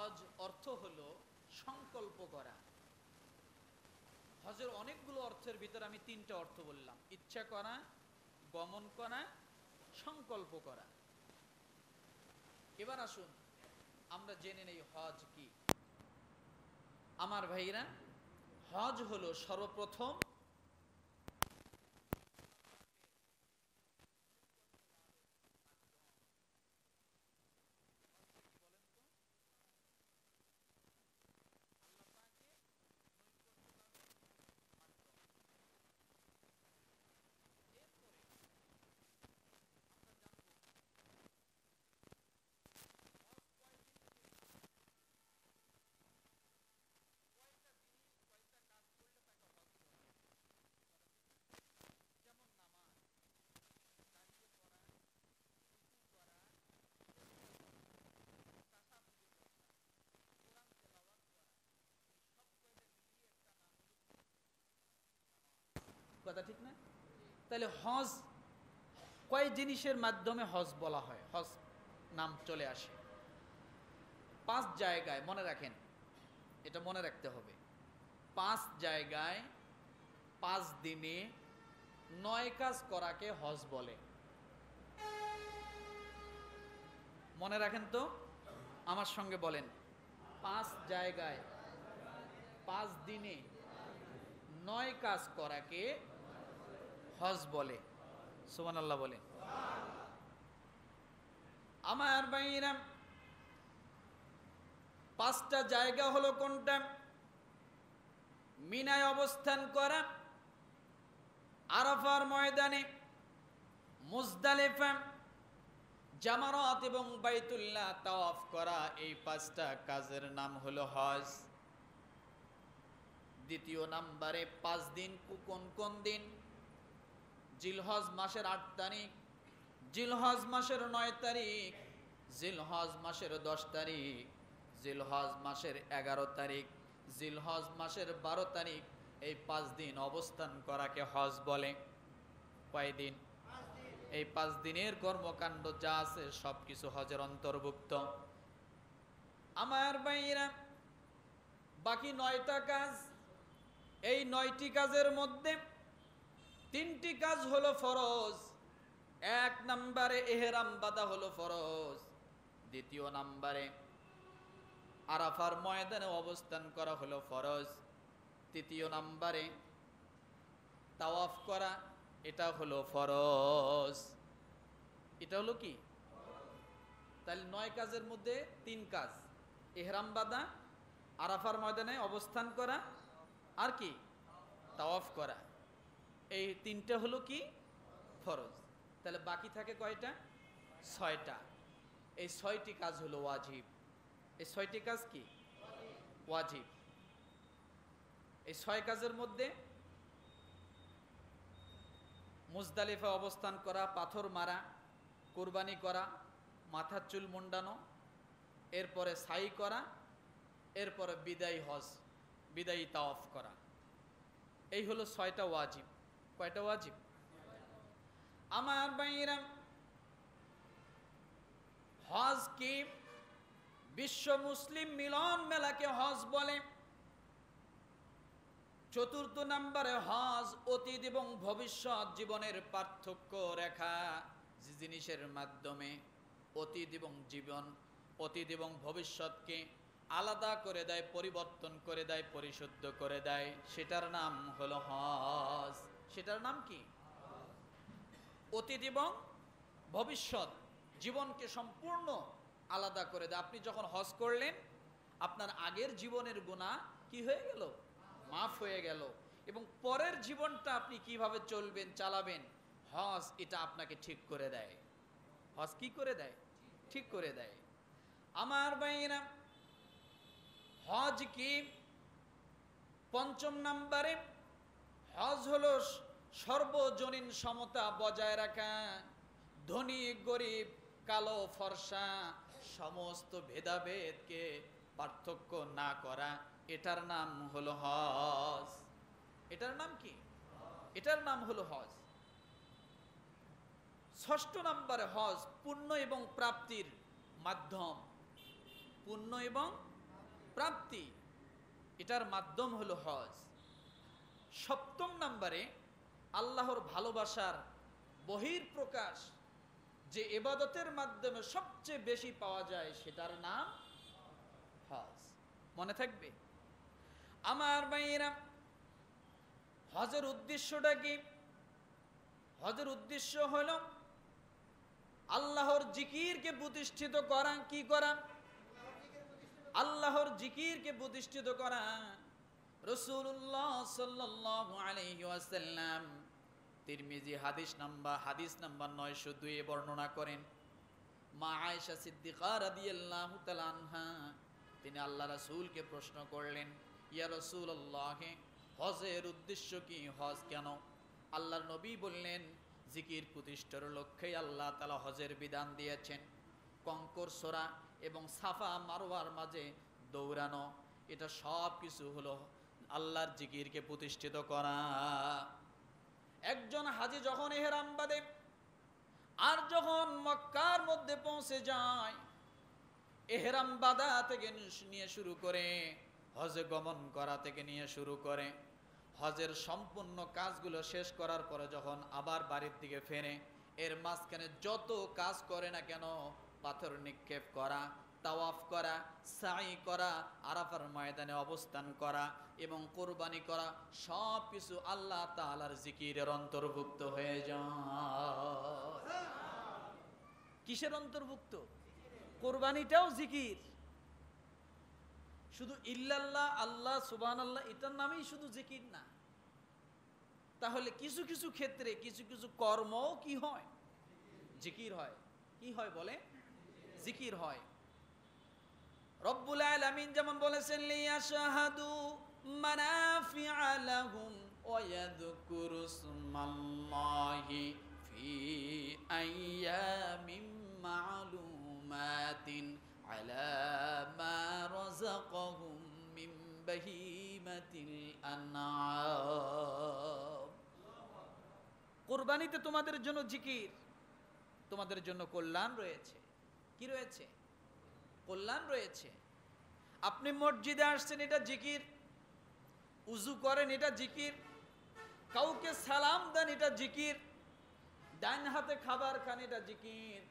হজ অর্থ হলো সংকল্প করা। হজের অনেকগুলো অর্থের ভিতরে আমি তিনটা অর্থ বললাম: ইচ্ছা করা, গমন করা, সংকল্প করা। এবার আসুন আমরা জেনে নেই হজ কি। আমার ভাইরা, হজ হলো সর্বপ্রথম কথা ঠিক না? তাহলে হজ কয় জিনিসের মাধ্যমে হজ বলা হয়, হজ নাম চলে আসে? 5 জায়গায়, মনে রাখেন, এটা মনে রাখতে হবে। 5 জায়গায় 5 দিনে 9 কাজ করাকে হজ বলে। মনে রাখেন তো, আমার সঙ্গে বলেন। 5 জায়গায় 5 দিনে 9 কাজ করাকে হজ বলে। সুবহানাল্লাহ বলে। আমার ভাইরা, 5টা জায়গা হলো কোনটা? মিনায় অবস্থান করা, আরাফার ময়দানে, মুজদালিফা, জামারাত এবং বাইতুল্লাহ তাওয়াফ করা। এই 5টা কাজের নাম হলো হজ। দ্বিতীয় নাম্বারে 5 দিন কোন কোন দিন? জিলহজ মাসের 8 তারিখ, জিলহজ মাসের 9 তারিখ, জিলহজ মাসের 10 তারিখ, জিলহজ মাসের 11 তারিখ, জিলহজ মাসের 12 তারিখ। এই 5 দিন অবস্থান করাকে হজ বলে। কয় দিন? এই 5 দিনের কর্মকাণ্ড যা আছে সবকিছু হজের অন্তর্ভুক্ত। আমার ভাইরা, বাকি 9টা কাজ, এই 9টি কাজের মধ্যে 3টি কাজ হলো ফরজ। 1 নম্বরে ইহরাম বাঁধা হলো ফরজ। দ্বিতীয় নম্বরে আরাফার ময়দানে অবস্থান করা হলো ফরজ। তৃতীয় নম্বরে তাওয়াফ করা, এটা হলো ফরজ। এটা হলো কি? তাহলে 9 কাজের মধ্যে 3 কাজ: ইহরাম বাঁধা, আরাফার ময়দানে অবস্থান করা, আর কি? তাওয়াফ করা। এই 3টা হলো কি? ফরজ। তাহলে বাকি থাকে কয়টা? 6টা। এই 6টি কাজ হলো ওয়াজিব। এই 6টি কাজ কি? ওয়াজিব। এই 6 কাজের মধ্যে মুজদালিফা অবস্থান করা, পাথর মারা, কুরবানি করা, মাথার চুল মুন্ডানো, এরপরে সাই করা, এরপরে বিদায়ী হজ, বিদায়ী তাওয়াফ করা। এই হলো 6টা ওয়াজিব। কয়টা ওয়াজিব? আমার ভাইরা, হজ কি? বিশ্ব মুসলিম মিলন মেলাকে হজ বলে। 4র্থ নম্বরে হজ অতীত এবং ভবিষ্যৎ জীবনের পার্থক্য রেখা। যে জিনিসের মাধ্যমে অতীত এবং ভবিষ্যৎকে আলাদা করে দেয়, পরিবর্তন করে দেয়, পরিশুদ্ধ করে দেয়, সেটার নাম হলো হজ। সেটার নাম কি? অতীত এবং ভবিষ্যৎ জীবনকে সম্পূর্ণ আলাদা করে দেয়। আপনি যখন হজ করলেন, আপনার আগের জীবনের গুনাহ কি হয়ে গেল? মাফ হয়ে গেল। এবং পরের জীবনটা আপনি কিভাবে চলবেন, চালাবেন, হজ এটা আপনাকে ঠিক করে দেয়। হজ কি করে দেয়? ঠিক করে দেয়। আমার ভাইরা, হজ কি? 5ম নম্বরে হজ হলো সর্বজনীন সমতা বজায় রাখা। ধনী গরিব, কালো ফর্সা, সমস্ত ভেদাভেদকে পার্থক্য না করা, এটার নাম হলো হজ। এটার নাম কি? এটার নাম হলো হজ। 6ষ্ঠ নম্বরে হজ পুণ্য এবং প্রাপ্তির মাধ্যম। পুণ্য এবং প্রাপ্তি, এটার মাধ্যম হলো হজ। 7 নম্বরে আল্লাহর ভালোবাসার বহিঃপ্রকাশ যে ইবাদতের মাধ্যমে সবচেয়ে বেশি পাওয়া যায় সেটার নাম হজ। মনে থাকবে আমার ভাইয়েরা, হজের উদ্দেশ্যটা কি? হজের উদ্দেশ্য হলো আল্লাহর জিকিরকে প্রতিষ্ঠিত করা। কি করা? আল্লাহর জিকিরকে প্রতিষ্ঠিত করা। রাসূলুল্লাহ সাল্লাল্লাহু আলাইহি ওয়াসাল্লাম তিরমিজি হাদিস নাম্বার 902 এ বর্ণনা করেন, মা আয়েশা সিদ্দিকা রাদিয়াল্লাহু তাআলা আনহা তিনি আল্লাহ রাসূলকে প্রশ্ন করলেন, ইয়া রাসূলুল্লাহ, হজের উদ্দেশ্য কি? হজ কেন? আল্লাহর নবী বললেন, জিকির প্রতিষ্ঠার লক্ষ্যেই আল্লাহ তাআলা হজের বিধান দিয়েছেন। কঙ্কর ছোড়া এবং সাফা মারওয়ার মাঝে দৌড়ানো, এটা সব কিছু হলো আল্লাহর জিকিরকে প্রতিষ্ঠিত করা। একজন হাজী যখন ইহরাম বাঁধে আর যখন মক্কার মধ্যে পৌঁছে যায়, ইহরাম বাঁধা থেকে নিয়ে শুরু করে হজে গমন করা থেকে নিয়ে শুরু করে হজের সম্পূর্ণ কাজগুলো শেষ করার পরে যখন আবার বাড়ির দিকে ফেরে, এর মাঝখানে যত কাজ করে না কেন, পাথর নিক্ষেপ করা, তাওয়াফ করা, সাই করা, আরাফার ময়দানে অবস্থান করা এবং কোরবানি করা, সব কিছু আল্লাহ তাআলার জিকিরের অন্তর্ভুক্ত হয়ে যায়। কিসের অন্তর্ভুক্ত? কোরবানিটাও জিকির। শুধু ইল্লাল্লাহ, আল্লাহ, সুবহানাল্লাহ এটার নামেই শুধু জিকির না। তাহলে কিছু কিছু ক্ষেত্রে কিছু কিছু কর্ম কি হয়? জিকির হয়। কি হয় বলে? জিকির হয়। রব্বুল আলামিন যেমন বলেছেন, লিয়াশহাদু মানাফিআ লাহুম ওয়া ইয়াযকুরু ইসমাল্লাহি ফি আইয়ামিম মা'লুমাতিন আলা মা রাযাকাহুম মিন বাহিমাতিল আনআম। কুরবানিতে তোমাদের জন্য জিকির, তোমাদের জন্য কল্যাণ রয়েছে। কি রয়েছে? কল্যাণ রয়েছে। আপনি মসজিদে আসছেন, এটা জিকির। উযু করেন, এটা জিকির। কাউকে সালাম দেন, এটা জিকির। ডান হাতে খাবার খান, এটা জিকির।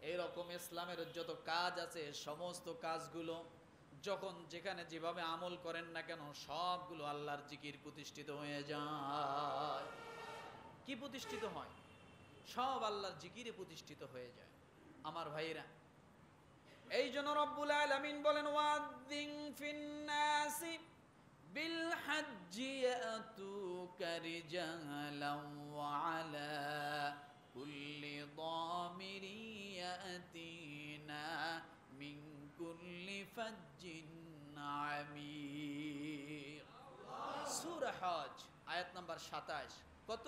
এইরকম ইসলামের যত কাজ আছে সমস্ত কাজগুলো যখন যেখানে যেভাবে আমল করেন না কেন, সবগুলো আল্লাহর জিকির প্রতিষ্ঠিত হয়ে যায়। কি প্রতিষ্ঠিত হয়? সব আল্লাহর জিকিরে প্রতিষ্ঠিত হয়ে যায়। আমার ভাইরা, এই জন্য রব্বুল আলামিন বলেন, ওয়াযিন ফিন্নাসি বিল হাজ্জি ইয়াতুকা রিজালান ওয়া আলা কুল্লি দামিরি ইয়াতিনা মিন কুল্লি ফাজ্জিন আমিক। সূরা হজ আয়াত নাম্বার 27। কত?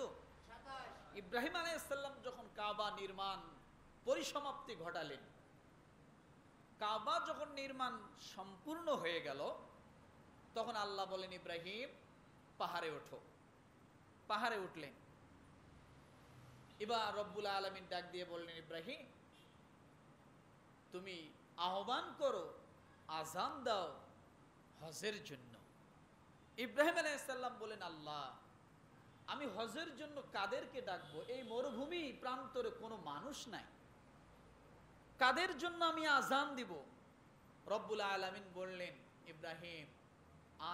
27। ইব্রাহিম আলাইহিস সালাম যখন কাবা নির্মাণ পরিসমাপ্তি ঘটালেন, কাবা যখন নির্মাণ সম্পূর্ণ হয়ে গেল, তখন আল্লাহ বলেন, ইব্রাহিম পাহাড়ে ওঠো। পাহাড়ে উঠলেন। এবার রব্বুল আলামিন ডাক দিয়ে বললেন, ইব্রাহিম তুমি আহ্বান করো, আযান দাও হজের জন্য। ইব্রাহিম আলাইহিস সালাম বলেন, আল্লাহ আমি হজের জন্য কাদেরকে ডাকবো? এই মরুভূমি প্রান্তরে কোনো মানুষ নাই, কাদের জন্য আমি আযান দিব? রব্বুল আলামিন বললেন, ইব্রাহিম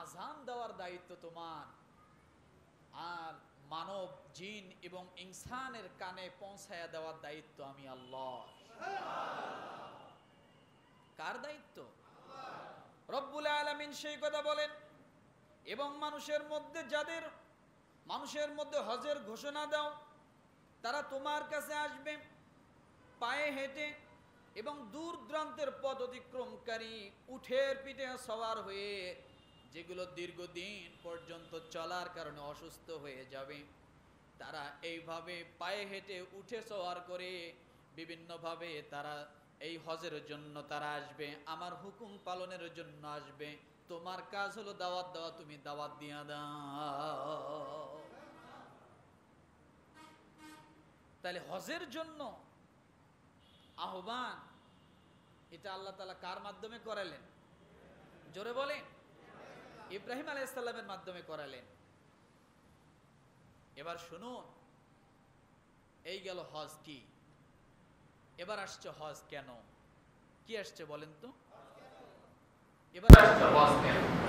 আযান দেওয়ার দায়িত্ব তোমার, আর মানব, জিন এবং ইনসানের কানে পৌঁছায়া দেওয়ার দায়িত্ব আমি আল্লাহ। কার দায়িত্ব? রব্বুল আলামিন সেই কথা বলেন। এবং মানুষের মধ্যে হজের ঘোষণা দাও, তারা তোমার কাছে আসবে পায়ে হেঁটে এবং দূর দূরান্তের পথ অতিক্রমকারী উটের পিঠে সওয়ার হয়ে, যেগুলো দীর্ঘদিন পর্যন্ত চলার কারণে অসুস্থ হয়ে যাবে, তারা এইভাবে পায়ে হেঁটে উঠে সওয়ার করে বিভিন্নভাবে তারা এই হজের জন্য তারা আসবে, আমার হুকুম পালনের জন্য আসবে। তোমার কাজ হলো দাওয়াত দেওয়া, তুমি দাওয়াত দিয়া দাও। তাহলে হজের জন্য আহ্বান, এটা আল্লাহ তাআলা কার মাধ্যমে করালেন? জোরে বলেন। ইব্রাহিম আলাইহিস সালামের মাধ্যমে করালেন। এবার শুনুন, এই গেল হজ কি, এবার আসছে হজ কেন। কি আসছে বলেন তো? এবার আসছে হজ কেন।